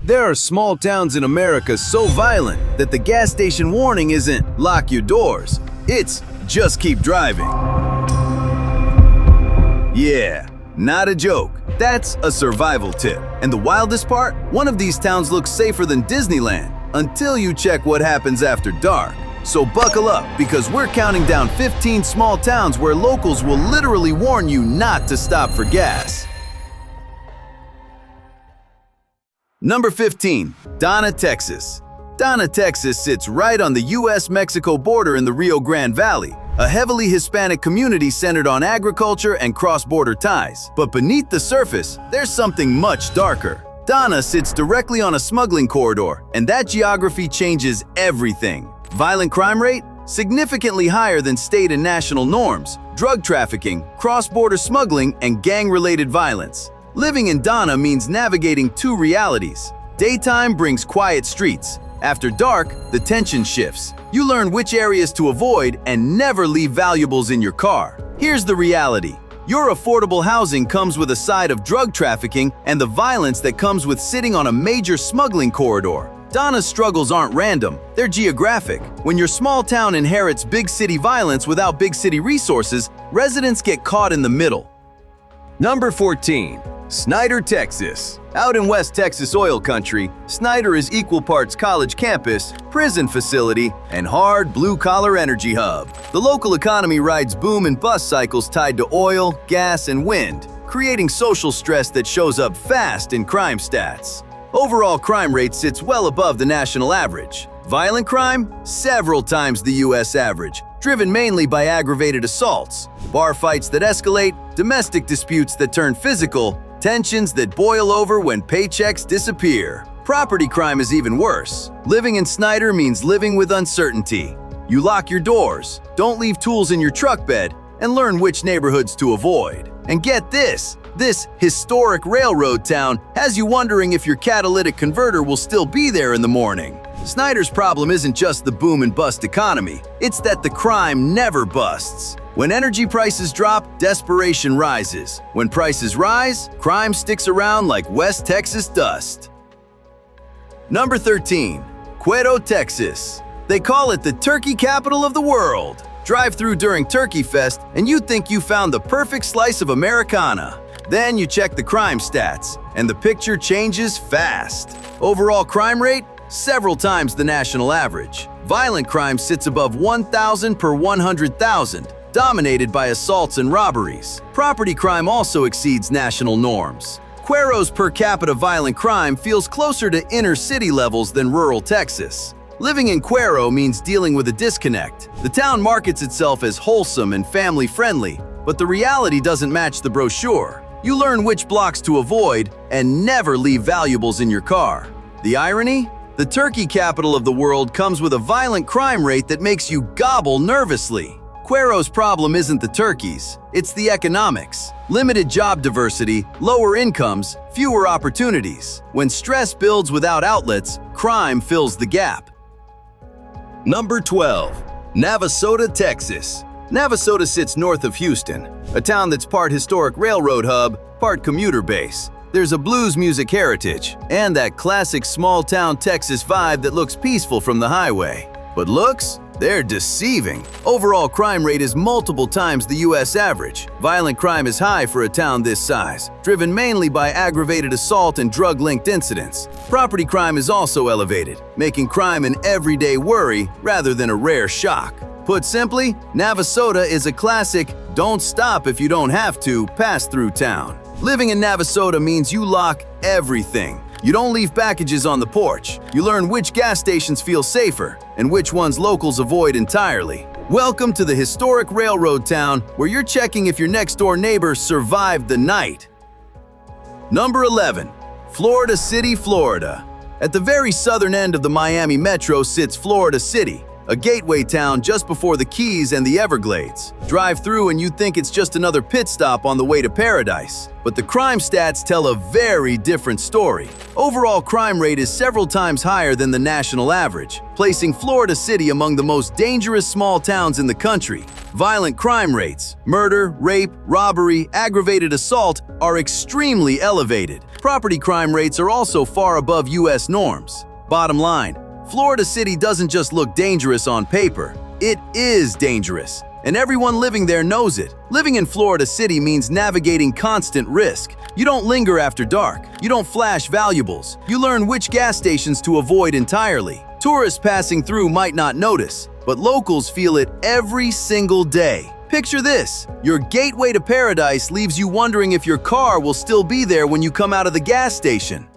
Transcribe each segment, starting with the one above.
There are small towns in America so violent that the gas station warning isn't "lock your doors," it's "just keep driving." Yeah, not a joke. That's a survival tip. And the wildest part? One of these towns looks safer than Disneyland until you check what happens after dark. So buckle up, because we're counting down 15 small towns where locals will literally warn you not to stop for gas. Number 15, Donna, Texas. Donna, Texas sits right on the US-Mexico border in the Rio Grande Valley, a heavily Hispanic community centered on agriculture and cross-border ties. But beneath the surface, there's something much darker. Donna sits directly on a smuggling corridor, and that geography changes everything. Violent crime rate? Significantly higher than state and national norms. Drug trafficking, cross-border smuggling, and gang-related violence. Living in Donna means navigating two realities. Daytime brings quiet streets. After dark, the tension shifts. You learn which areas to avoid and never leave valuables in your car. Here's the reality. Your affordable housing comes with a side of drug trafficking and the violence that comes with sitting on a major smuggling corridor. Donna's struggles aren't random, they're geographic. When your small town inherits big city violence without big city resources, residents get caught in the middle. Number 14. Snyder, Texas. Out in West Texas oil country, Snyder is equal parts college campus, prison facility, and hard blue-collar energy hub. The local economy rides boom and bust cycles tied to oil, gas, and wind, creating social stress that shows up fast in crime stats. Overall crime rate sits well above the national average. Violent crime? Several times the US average, driven mainly by aggravated assaults, bar fights that escalate, domestic disputes that turn physical, tensions that boil over when paychecks disappear. Property crime is even worse. Living in Snyder means living with uncertainty. You lock your doors, don't leave tools in your truck bed, and learn which neighborhoods to avoid. And get this historic railroad town has you wondering if your catalytic converter will still be there in the morning. Snyder's problem isn't just the boom and bust economy, it's that the crime never busts. When energy prices drop, desperation rises. When prices rise, crime sticks around like West Texas dust. Number 13. Cuero, Texas. They call it the turkey capital of the world. Drive through during Turkey Fest and you think you found the perfect slice of Americana. Then you check the crime stats, and the picture changes fast. Overall crime rate? Several times the national average. Violent crime sits above 1,000 per 100,000. Dominated by assaults and robberies. Property crime also exceeds national norms. Cuero's per capita violent crime feels closer to inner city levels than rural Texas. Living in Cuero means dealing with a disconnect. The town markets itself as wholesome and family-friendly, but the reality doesn't match the brochure. You learn which blocks to avoid and never leave valuables in your car. The irony? The turkey capital of the world comes with a violent crime rate that makes you gobble nervously. Cuero's problem isn't the turkeys, it's the economics. Limited job diversity, lower incomes, fewer opportunities. When stress builds without outlets, crime fills the gap. Number 12. Navasota, Texas. Navasota sits north of Houston, a town that's part historic railroad hub, part commuter base. There's a blues music heritage, and that classic small-town Texas vibe that looks peaceful from the highway. But looks? They're deceiving. Overall crime rate is multiple times the US average. Violent crime is high for a town this size, driven mainly by aggravated assault and drug-linked incidents. Property crime is also elevated, making crime an everyday worry rather than a rare shock. Put simply, Navasota is a classic "don't stop if you don't have to" pass-through town. Living in Navasota means you lock everything. You don't leave packages on the porch. You learn which gas stations feel safer and which ones locals avoid entirely. Welcome to the historic railroad town where you're checking if your next-door neighbor survived the night. Number 11. Florida City, Florida. At the very southern end of the Miami Metro sits Florida City, a gateway town just before the Keys and the Everglades. Drive through and you think it's just another pit stop on the way to paradise. But the crime stats tell a very different story. Overall crime rate is several times higher than the national average, placing Florida City among the most dangerous small towns in the country. Violent crime rates, murder, rape, robbery, aggravated assault are extremely elevated. Property crime rates are also far above US norms. Bottom line, Florida City doesn't just look dangerous on paper, it is dangerous. And everyone living there knows it. Living in Florida City means navigating constant risk. You don't linger after dark. You don't flash valuables. You learn which gas stations to avoid entirely. Tourists passing through might not notice, but locals feel it every single day. Picture this. Your gateway to paradise leaves you wondering if your car will still be there when you come out of the gas station.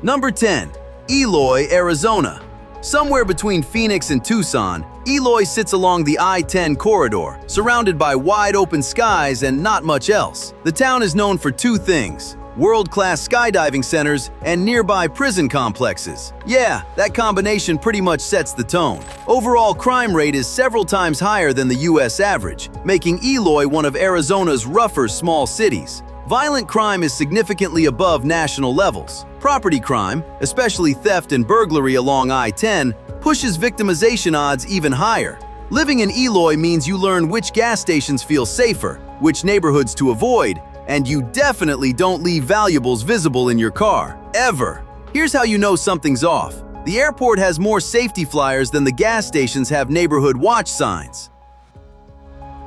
Number 10. Eloy, Arizona. Somewhere between Phoenix and Tucson, Eloy sits along the I-10 corridor, surrounded by wide-open skies and not much else. The town is known for two things: world-class skydiving centers and nearby prison complexes. Yeah, that combination pretty much sets the tone. Overall crime rate is several times higher than the US average, making Eloy one of Arizona's rougher small cities. Violent crime is significantly above national levels. Property crime, especially theft and burglary along I-10, pushes victimization odds even higher. Living in Eloy means you learn which gas stations feel safer, which neighborhoods to avoid, and you definitely don't leave valuables visible in your car, ever. Here's how you know something's off. The airport has more safety flyers than the gas stations have neighborhood watch signs.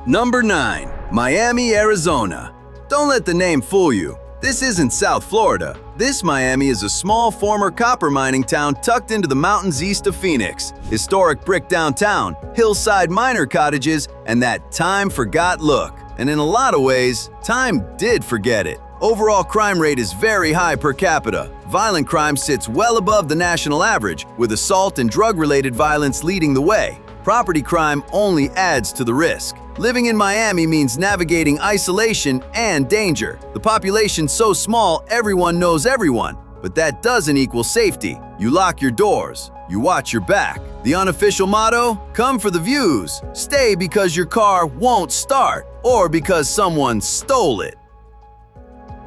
Number 9. Miami, Arizona. Don't let the name fool you. This isn't South Florida. This Miami is a small former copper mining town tucked into the mountains east of Phoenix. Historic brick downtown, hillside miner cottages, and that time-forgot look. And in a lot of ways, time did forget it. Overall crime rate is very high per capita. Violent crime sits well above the national average, with assault and drug-related violence leading the way. Property crime only adds to the risk. Living in Miami means navigating isolation and danger. The population's so small, everyone knows everyone. But that doesn't equal safety. You lock your doors. You watch your back. The unofficial motto? Come for the views. Stay because your car won't start, or because someone stole it.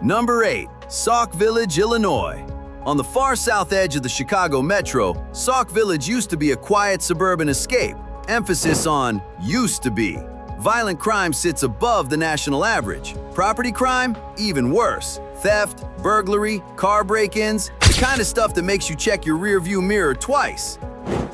Number 8. Sauk Village, Illinois. On the far south edge of the Chicago metro, Sauk Village used to be a quiet suburban escape. Emphasis on used to be. Violent crime sits above the national average. Property crime? Even worse. Theft, burglary, car break-ins, the kind of stuff that makes you check your rearview mirror twice.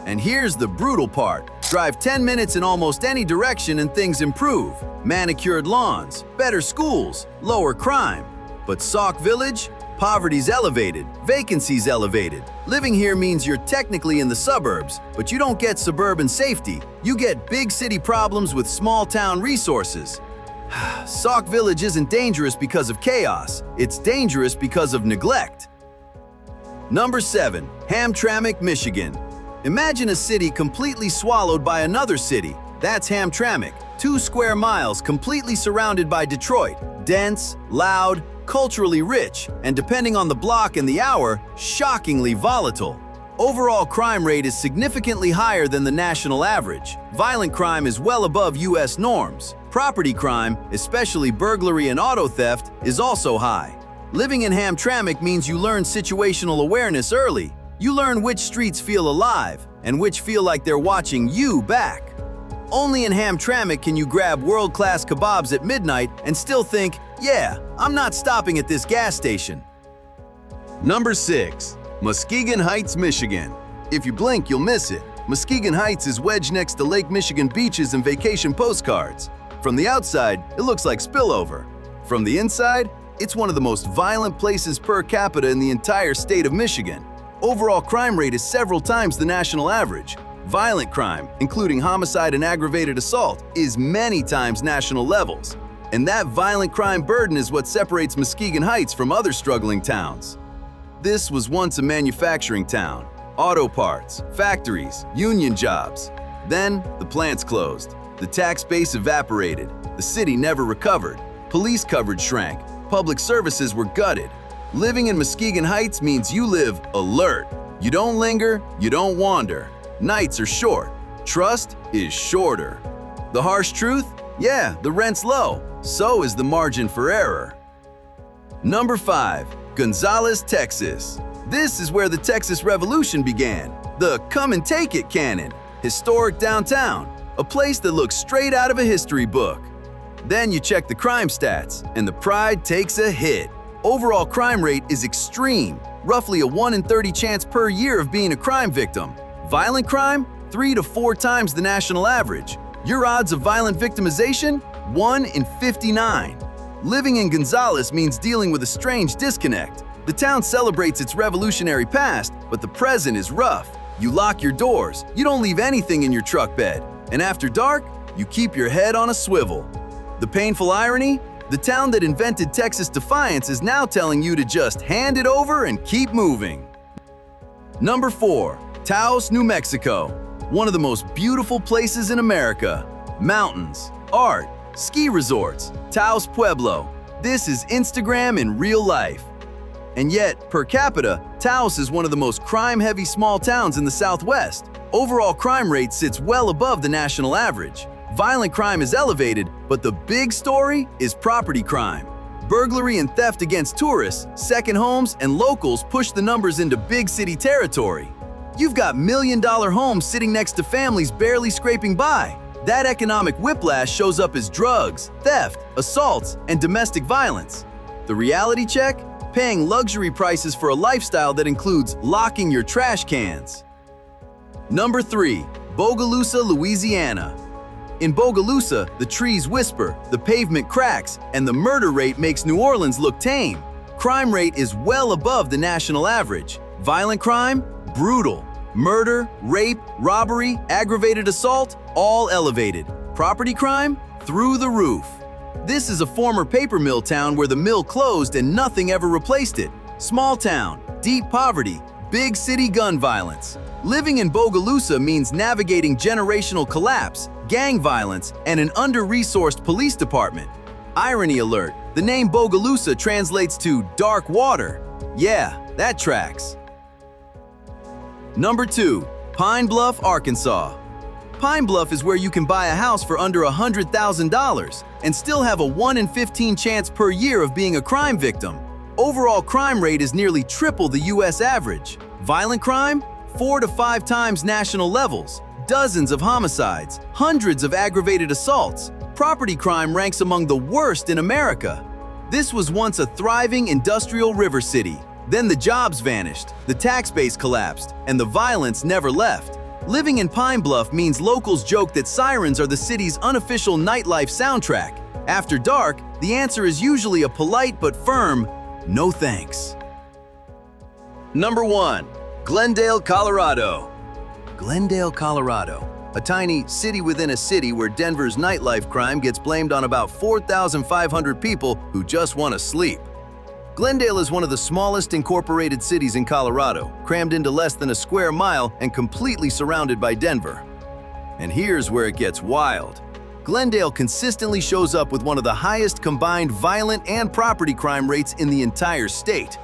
And here's the brutal part. Drive 10 minutes in almost any direction and things improve. Manicured lawns, better schools, lower crime. But Sauk Village? Poverty's elevated, vacancy's elevated. Living here means you're technically in the suburbs, but you don't get suburban safety. You get big city problems with small town resources. Sauk Village isn't dangerous because of chaos. It's dangerous because of neglect. Number 7. Hamtramck, Michigan. Imagine a city completely swallowed by another city. That's Hamtramck, 2 square miles completely surrounded by Detroit. Dense, loud, culturally rich, and depending on the block and the hour, shockingly volatile. Overall crime rate is significantly higher than the national average. Violent crime is well above US norms. Property crime, especially burglary and auto theft, is also high. Living in Hamtramck means you learn situational awareness early. You learn which streets feel alive and which feel like they're watching you back. Only in Hamtramck can you grab world-class kebabs at midnight and still think, yeah, I'm not stopping at this gas station. Number 6. Muskegon Heights, Michigan. If you blink, you'll miss it. Muskegon Heights is wedged next to Lake Michigan beaches and vacation postcards. From the outside, it looks like spillover. From the inside, it's one of the most violent places per capita in the entire state of Michigan. Overall crime rate is several times the national average. Violent crime, including homicide and aggravated assault, is many times national levels. And that violent crime burden is what separates Muskegon Heights from other struggling towns. This was once a manufacturing town. Auto parts, factories, union jobs. Then, the plants closed. The tax base evaporated. The city never recovered. Police coverage shrank. Public services were gutted. Living in Muskegon Heights means you live alert. You don't linger, you don't wander. Nights are short. Trust is shorter. The harsh truth? Yeah, the rent's low. So is the margin for error. Number 5. Gonzales, Texas. This is where the Texas Revolution began. The come and take it cannon. Historic downtown. A place that looks straight out of a history book. Then you check the crime stats, and the pride takes a hit. Overall crime rate is extreme, roughly a 1 in 30 chance per year of being a crime victim. Violent crime, 3 to 4 times the national average. Your odds of violent victimization, 1 in 59. Living in Gonzales means dealing with a strange disconnect. The town celebrates its revolutionary past, but the present is rough. You lock your doors, you don't leave anything in your truck bed, and after dark, you keep your head on a swivel. The painful irony? The town that invented Texas defiance is now telling you to just hand it over and keep moving. Number 4. Taos, New Mexico. One of the most beautiful places in America. Mountains, art, ski resorts, Taos Pueblo. This is Instagram in real life. And yet, per capita, Taos is one of the most crime-heavy small towns in the Southwest. Overall crime rate sits well above the national average. Violent crime is elevated, but the big story is property crime. Burglary and theft against tourists, second homes, and locals push the numbers into big city territory. You've got million-dollar homes sitting next to families barely scraping by. That economic whiplash shows up as drugs, theft, assaults, and domestic violence. The reality check? Paying luxury prices for a lifestyle that includes locking your trash cans. Number 3. Bogalusa, Louisiana. In Bogalusa, the trees whisper, the pavement cracks, and the murder rate makes New Orleans look tame. Crime rate is well above the national average. Violent crime? Brutal. Murder, rape, robbery, aggravated assault, all elevated. Property crime? Through the roof. This is a former paper mill town where the mill closed and nothing ever replaced it. Small town, deep poverty, big city gun violence. Living in Bogalusa means navigating generational collapse, gang violence, and an under-resourced police department. Irony alert, the name Bogalusa translates to dark water. Yeah, that tracks. Number 2. Pine Bluff, Arkansas. Pine Bluff is where you can buy a house for under $100,000 and still have a 1 in 15 chance per year of being a crime victim. Overall crime rate is nearly triple the US average. Violent crime? 4 to 5 times national levels. Dozens of homicides, hundreds of aggravated assaults. Property crime ranks among the worst in America. This was once a thriving industrial river city. Then the jobs vanished, the tax base collapsed, and the violence never left. Living in Pine Bluff means locals joke that sirens are the city's unofficial nightlife soundtrack. After dark, the answer is usually a polite but firm, no thanks. Number 1. Glendale, Colorado. Glendale, Colorado, a tiny city within a city where Denver's nightlife crime gets blamed on about 4,500 people who just want to sleep. Glendale is one of the smallest incorporated cities in Colorado, crammed into less than a square mile and completely surrounded by Denver. And here's where it gets wild. Glendale consistently shows up with one of the highest combined violent and property crime rates in the entire state.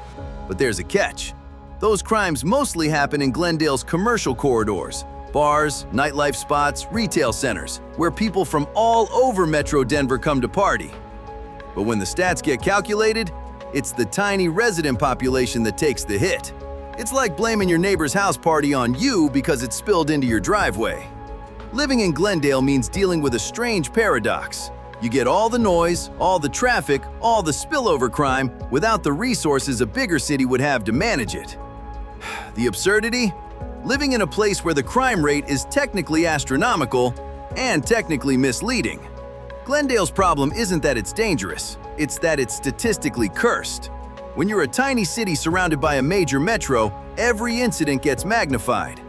But there's a catch. Those crimes mostly happen in Glendale's commercial corridors, bars, nightlife spots, retail centers, where people from all over Metro Denver come to party. But when the stats get calculated, it's the tiny resident population that takes the hit. It's like blaming your neighbor's house party on you because it spilled into your driveway. Living in Glendale means dealing with a strange paradox. You get all the noise, all the traffic, all the spillover crime without the resources a bigger city would have to manage it. The absurdity? Living in a place where the crime rate is technically astronomical and technically misleading. Glendale's problem isn't that it's dangerous, it's that it's statistically cursed. When you're a tiny city surrounded by a major metro, every incident gets magnified.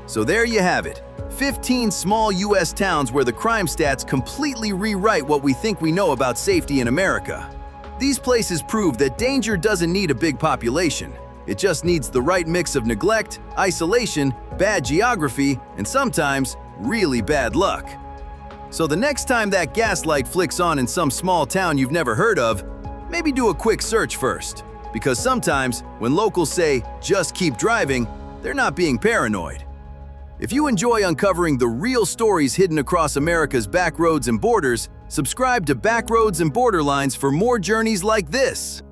So there you have it, 15 small US towns where the crime stats completely rewrite what we think we know about safety in America. These places prove that danger doesn't need a big population. It just needs the right mix of neglect, isolation, bad geography, and sometimes really bad luck. So the next time that gas light flicks on in some small town you've never heard of, maybe do a quick search first. Because sometimes, when locals say, just keep driving, they're not being paranoid. If you enjoy uncovering the real stories hidden across America's backroads and borders, subscribe to Backroads and Borderlines for more journeys like this.